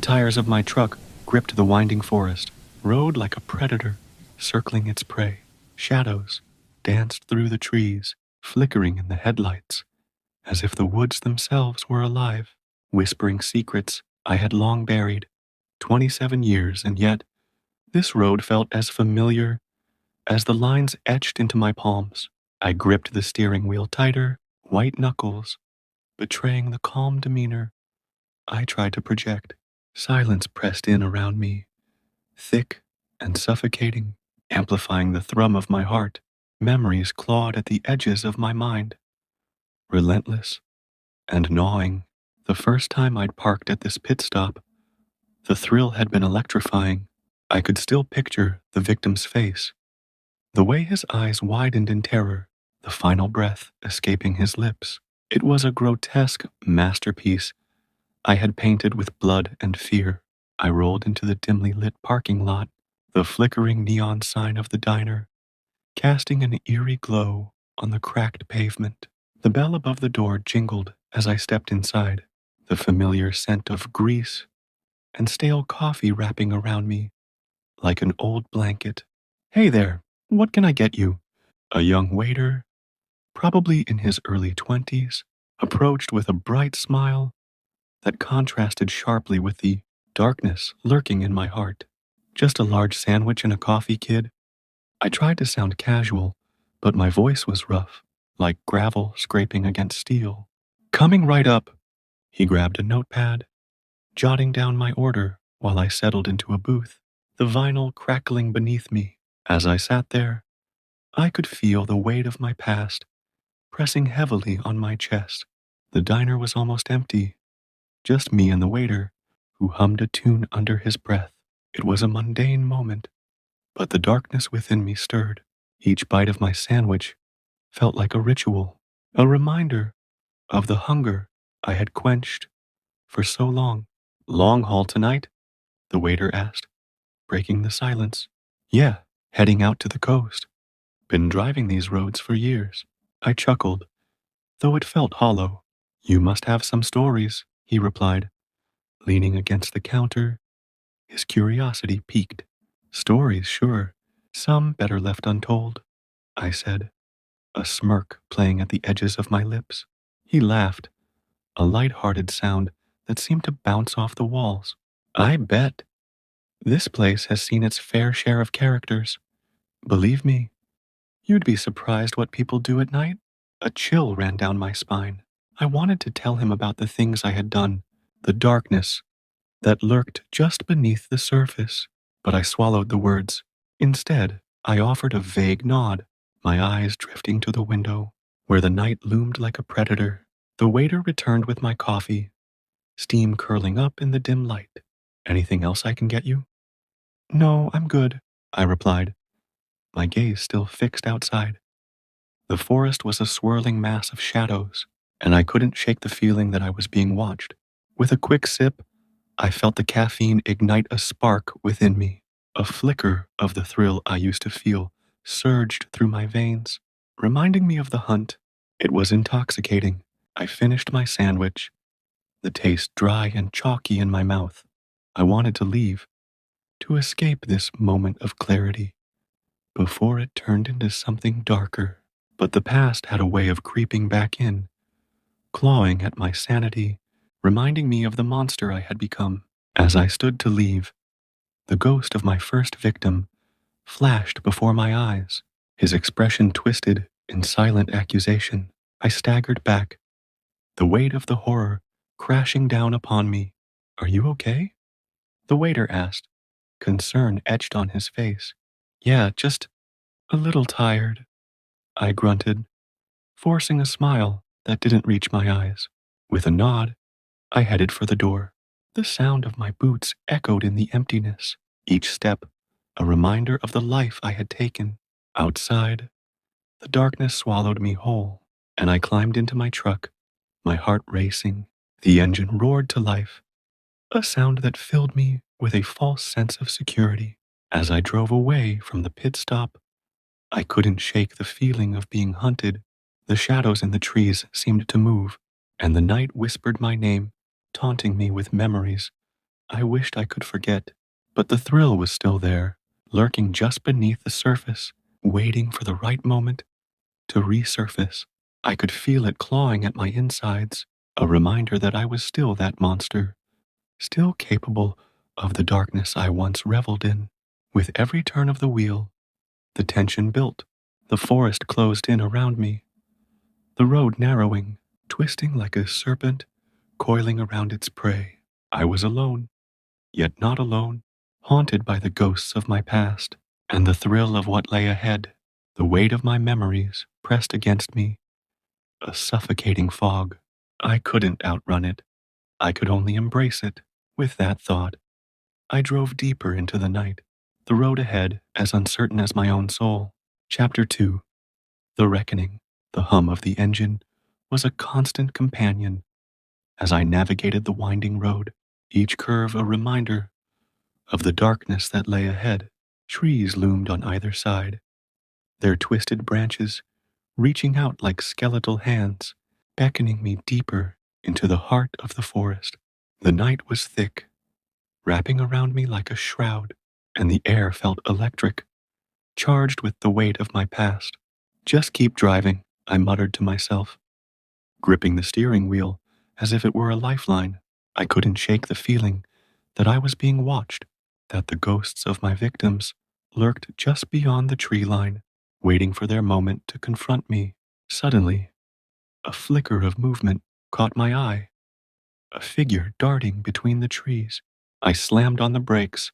tires of my truck gripped the winding forest, rode like a predator, circling its prey. Shadows danced through the trees, flickering in the headlights, as if the woods themselves were alive, whispering secrets I had long buried. 27 years, and yet this road felt as familiar as the lines etched into my palms. I gripped the steering wheel tighter, white knuckles betraying the calm demeanor I tried to project. Silence pressed in around me, thick and suffocating, amplifying the thrum of my heart. Memories clawed at the edges of my mind, relentless and gnawing. The first time I'd parked at this pit stop, the thrill had been electrifying. I could still picture the victim's face, the way his eyes widened in terror, the final breath escaping his lips. It was a grotesque masterpiece I had painted with blood and fear. I rolled into the dimly lit parking lot, the flickering neon sign of the diner, casting an eerie glow on the cracked pavement. The bell above the door jingled as I stepped inside, the familiar scent of grease and stale coffee wrapping around me like an old blanket. "Hey there, what can I get you?" A young waiter, probably in his early 20s, approached with a bright smile that contrasted sharply with the darkness lurking in my heart. "Just a large sandwich and a coffee, kid." I tried to sound casual, but my voice was rough, like gravel scraping against steel. "Coming right up." He grabbed a notepad, jotting down my order while I settled into a booth, the vinyl crackling beneath me. As I sat there, I could feel the weight of my past pressing heavily on my chest. The diner was almost empty, just me and the waiter, who hummed a tune under his breath. It was a mundane moment, but the darkness within me stirred. Each bite of my sandwich felt like a ritual, a reminder of the hunger I had quenched for so long. "Long haul tonight?" the waiter asked, breaking the silence. "Yeah, heading out to the coast. Been driving these roads for years." I chuckled, though it felt hollow. "You must have some stories," he replied, leaning against the counter, his curiosity piqued. "Stories, sure. Some better left untold," I said, a smirk playing at the edges of my lips. He laughed, a light-hearted sound that seemed to bounce off the walls. "I bet. This place has seen its fair share of characters. Believe me, you'd be surprised what people do at night." A chill ran down my spine. I wanted to tell him about the things I had done, the darkness that lurked just beneath the surface, but I swallowed the words. Instead, I offered a vague nod, my eyes drifting to the window, where the night loomed like a predator. The waiter returned with my coffee, steam curling up in the dim light. "Anything else I can get you?" "No, I'm good," I replied, my gaze still fixed outside. The forest was a swirling mass of shadows, and I couldn't shake the feeling that I was being watched. With a quick sip, I felt the caffeine ignite a spark within me. A flicker of the thrill I used to feel surged through my veins, reminding me of the hunt. It was intoxicating. I finished my sandwich, the taste dry and chalky in my mouth. I wanted to leave, to escape this moment of clarity, before it turned into something darker. But the past had a way of creeping back in, clawing at my sanity, reminding me of the monster I had become. As I stood to leave, the ghost of my first victim flashed before my eyes, his expression twisted in silent accusation. I staggered back, the weight of the horror crashing down upon me. "Are you okay?" the waiter asked, concern etched on his face. "Yeah, just a little tired," I grunted, forcing a smile that didn't reach my eyes. With a nod, I headed for the door. The sound of my boots echoed in the emptiness, each step a reminder of the life I had taken. Outside, the darkness swallowed me whole, and I climbed into my truck, my heart racing. The engine roared to life, a sound that filled me with a false sense of security. As I drove away from the pit stop, I couldn't shake the feeling of being hunted. The shadows in the trees seemed to move, and the night whispered my name, taunting me with memories I wished I could forget, but the thrill was still there, lurking just beneath the surface, waiting for the right moment to resurface. I could feel it clawing at my insides, a reminder that I was still that monster, still capable of the darkness I once reveled in. With every turn of the wheel, the tension built. The forest closed in around me, the road narrowing, twisting like a serpent coiling around its prey. I was alone, yet not alone, haunted by the ghosts of my past and the thrill of what lay ahead. The weight of my memories pressed against me, a suffocating fog. I couldn't outrun it. I could only embrace it. With that thought, I drove deeper into the night, the road ahead as uncertain as my own soul. Chapter 2. The Reckoning. The hum of the engine was a constant companion as I navigated the winding road, each curve a reminder of the darkness that lay ahead. Trees loomed on either side, their twisted branches reaching out like skeletal hands, beckoning me deeper into the heart of the forest. The night was thick, wrapping around me like a shroud, and the air felt electric, charged with the weight of my past. Just keep driving, I muttered to myself, gripping the steering wheel as if it were a lifeline. I couldn't shake the feeling that I was being watched, that the ghosts of my victims lurked just beyond the tree line, waiting for their moment to confront me. Suddenly, a flicker of movement caught my eye, a figure darting between the trees. I slammed on the brakes,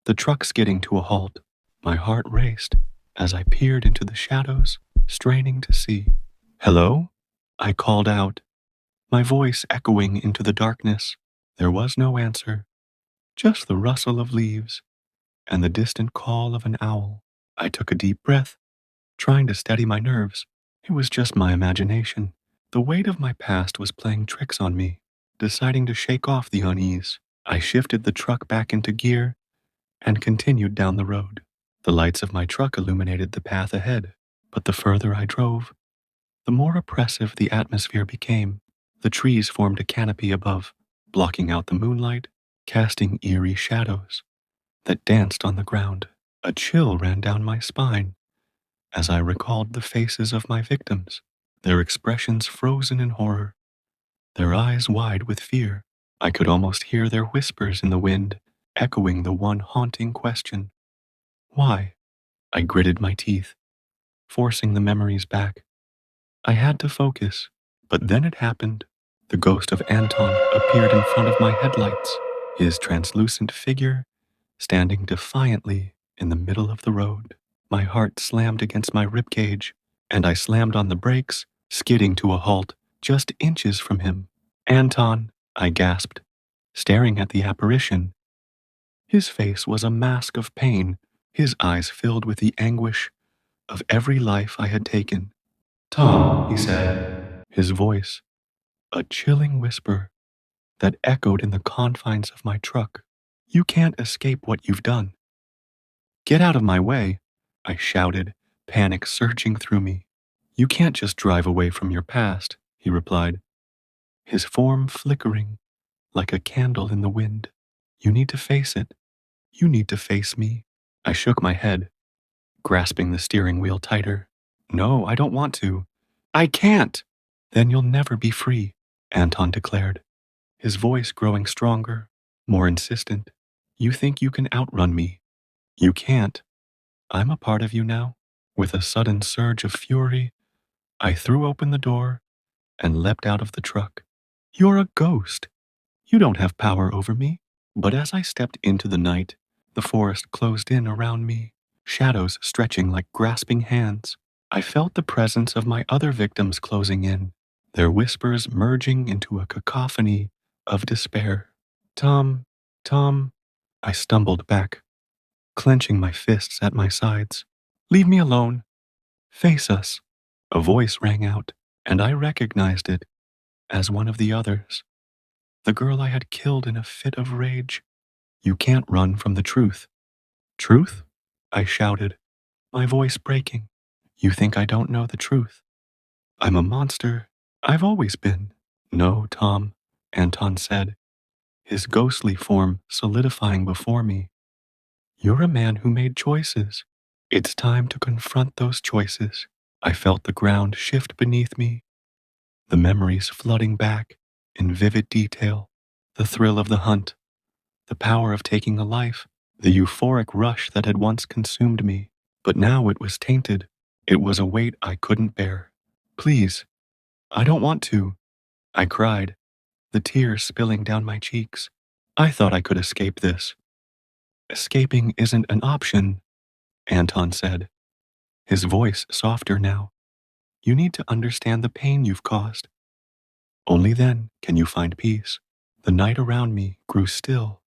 the truck skidding to a halt. My heart raced as I peered into the shadows, straining to see. "Hello?" I called out, my voice echoing into the darkness. There was no answer, just the rustle of leaves and the distant call of an owl. I took a deep breath, trying to steady my nerves. It was just my imagination. The weight of my past was playing tricks on me. Deciding to shake off the unease, I shifted the truck back into gear and continued down the road. The lights of my truck illuminated the path ahead, but the further I drove, the more oppressive the atmosphere became. The trees formed a canopy above, blocking out the moonlight, casting eerie shadows that danced on the ground. A chill ran down my spine as I recalled the faces of my victims, their expressions frozen in horror, their eyes wide with fear. I could almost hear their whispers in the wind, echoing the one haunting question. Why? I gritted my teeth, forcing the memories back. I had to focus, but then it happened. The ghost of Anton appeared in front of my headlights, his translucent figure standing defiantly in the middle of the road. My heart slammed against my ribcage, and I slammed on the brakes, skidding to a halt just inches from him. "Anton," I gasped, staring at the apparition. His face was a mask of pain, his eyes filled with the anguish of every life I had taken. "Tom," he said, his voice a chilling whisper that echoed in the confines of my truck. "You can't escape what you've done." "Get out of my way," I shouted, panic surging through me. "You can't just drive away from your past," he replied, his form flickering like a candle in the wind. "You need to face it. You need to face me." I shook my head, grasping the steering wheel tighter. "No, I don't want to. I can't." "Then you'll never be free," Anton declared, his voice growing stronger, more insistent. "You think you can outrun me. You can't. I'm a part of you now." With a sudden surge of fury, I threw open the door and leapt out of the truck. "You're a ghost. You don't have power over me." But as I stepped into the night, the forest closed in around me, shadows stretching like grasping hands. I felt the presence of my other victims closing in, their whispers merging into a cacophony of despair. "Tom, Tom," I stumbled back, clenching my fists at my sides. "Leave me alone. Face us." A voice rang out, and I recognized it as one of the others, the girl I had killed in a fit of rage. "You can't run from the truth." "Truth?" I shouted, my voice breaking. "You think I don't know the truth? I'm a monster. I've always been." "No, Tom," Anton said, his ghostly form solidifying before me. You're a man who made choices. It's time to confront those choices. I felt the ground shift beneath me, the memories flooding back in vivid detail, the thrill of the hunt, the power of taking a life, the euphoric rush that had once consumed me. But now it was tainted. It was a weight I couldn't bear. Please, I don't want to, I cried, the tears spilling down my cheeks. I thought I could escape this. Escaping isn't an option, Anton said, his voice softer now. You need to understand the pain you've caused. Only then can you find peace. The night around me grew still,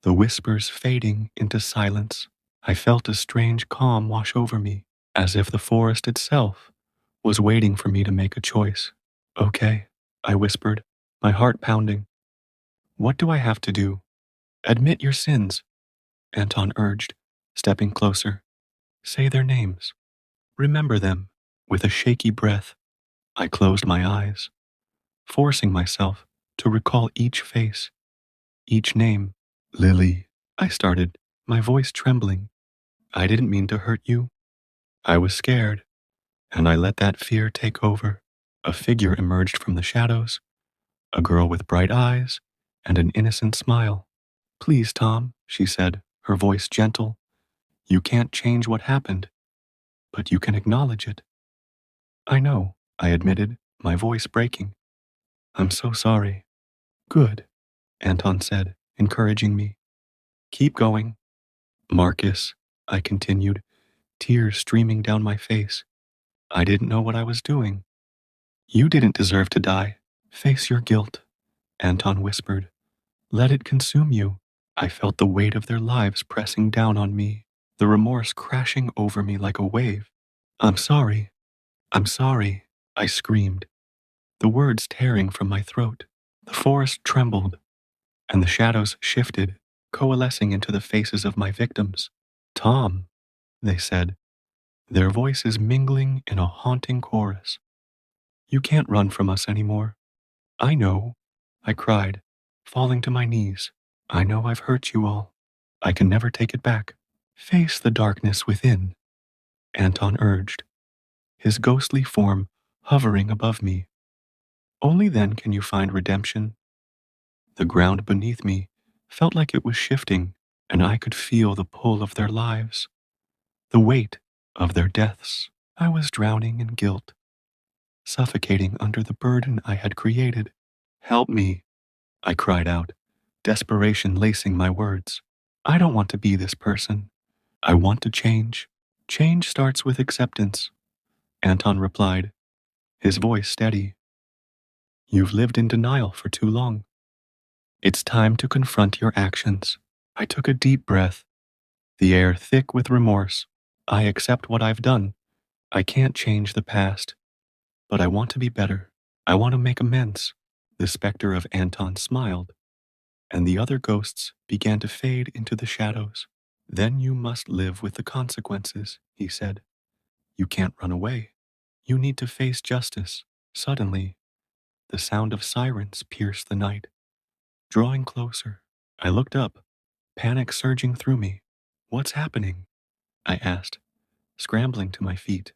the whispers fading into silence. I felt a strange calm wash over me, as if the forest itself was waiting for me to make a choice. Okay, I whispered, my heart pounding. What do I have to do? Admit your sins, Anton urged, stepping closer. Say their names. Remember them. With a shaky breath, I closed my eyes, forcing myself to recall each face, each name. Lily, I started, my voice trembling. I didn't mean to hurt you. I was scared, and I let that fear take over. A figure emerged from the shadows, a girl with bright eyes and an innocent smile. Please, Tom, she said, her voice gentle. You can't change what happened, but you can acknowledge it. I know, I admitted, my voice breaking. I'm so sorry. Good, Anton said, encouraging me. Keep going. Marcus, I continued, tears streaming down my face. I didn't know what I was doing. You didn't deserve to die. Face your guilt, Anton whispered. Let it consume you. I felt the weight of their lives pressing down on me, the remorse crashing over me like a wave. I'm sorry. I'm sorry, I screamed, the words tearing from my throat. The forest trembled, and the shadows shifted, coalescing into the faces of my victims. Tom, they said, their voices mingling in a haunting chorus. You can't run from us anymore. I know, I cried, falling to my knees. I know I've hurt you all. I can never take it back. Face the darkness within, Anton urged, his ghostly form hovering above me. Only then can you find redemption. The ground beneath me felt like it was shifting, and I could feel the pull of their lives, the weight of their deaths. I was drowning in guilt, suffocating under the burden I had created. Help me, I cried out, desperation lacing my words. I don't want to be this person. I want to change. Change starts with acceptance, Anton replied, his voice steady. You've lived in denial for too long. It's time to confront your actions. I took a deep breath, the air thick with remorse. I accept what I've done. I can't change the past, but I want to be better. I want to make amends. The specter of Anton smiled, and the other ghosts began to fade into the shadows. Then you must live with the consequences, he said. You can't run away. You need to face justice. Suddenly, the sound of sirens pierced the night. Drawing closer, I looked up, panic surging through me. What's happening? I asked, scrambling to my feet.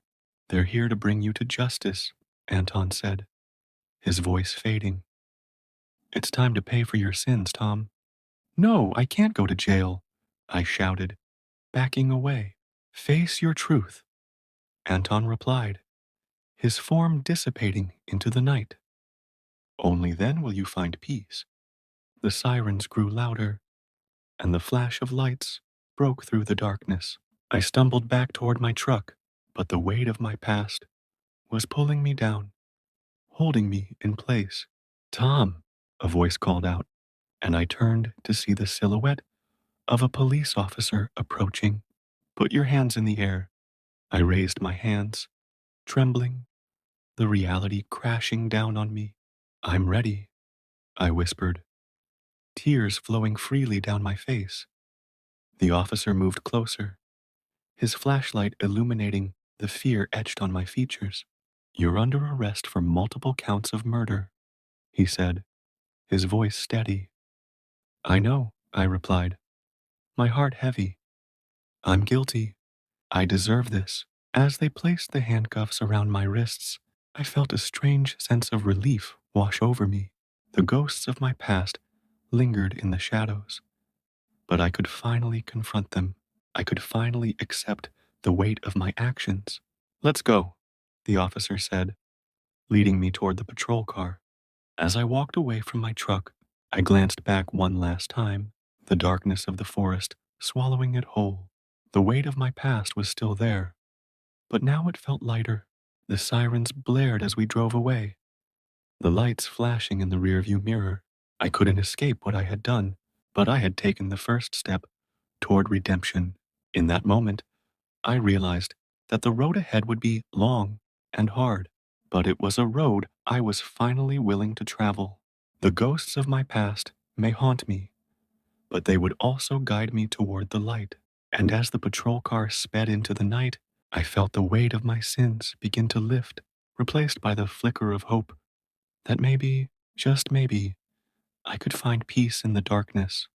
They're here to bring you to justice, Anton said, his voice fading. It's time to pay for your sins, Tom. No, I can't go to jail, I shouted, backing away. Face your truth, Anton replied, his form dissipating into the night. Only then will you find peace. The sirens grew louder, and the flash of lights broke through the darkness. I stumbled back toward my truck, but the weight of my past was pulling me down, holding me in place. Tom, a voice called out, and I turned to see the silhouette of a police officer approaching. Put your hands in the air. I raised my hands, trembling, the reality crashing down on me. I'm ready, I whispered, tears flowing freely down my face. The officer moved closer, his flashlight illuminating the fear etched on my features. You're under arrest for multiple counts of murder, he said, his voice steady. I know, I replied, my heart heavy. I'm guilty. I deserve this. As they placed the handcuffs around my wrists, I felt a strange sense of relief wash over me. The ghosts of my past lingered in the shadows, but I could finally confront them. I could finally accept the weight of my actions. Let's go, the officer said, leading me toward the patrol car. As I walked away from my truck, I glanced back one last time, the darkness of the forest swallowing it whole. The weight of my past was still there, but now it felt lighter. The sirens blared as we drove away, the lights flashing in the rearview mirror. I couldn't escape what I had done, but I had taken the first step toward redemption. In that moment, I realized that the road ahead would be long and hard, but it was a road I was finally willing to travel. The ghosts of my past may haunt me, but they would also guide me toward the light. And as the patrol car sped into the night, I felt the weight of my sins begin to lift, replaced by the flicker of hope that maybe, just maybe, I could find peace in the darkness.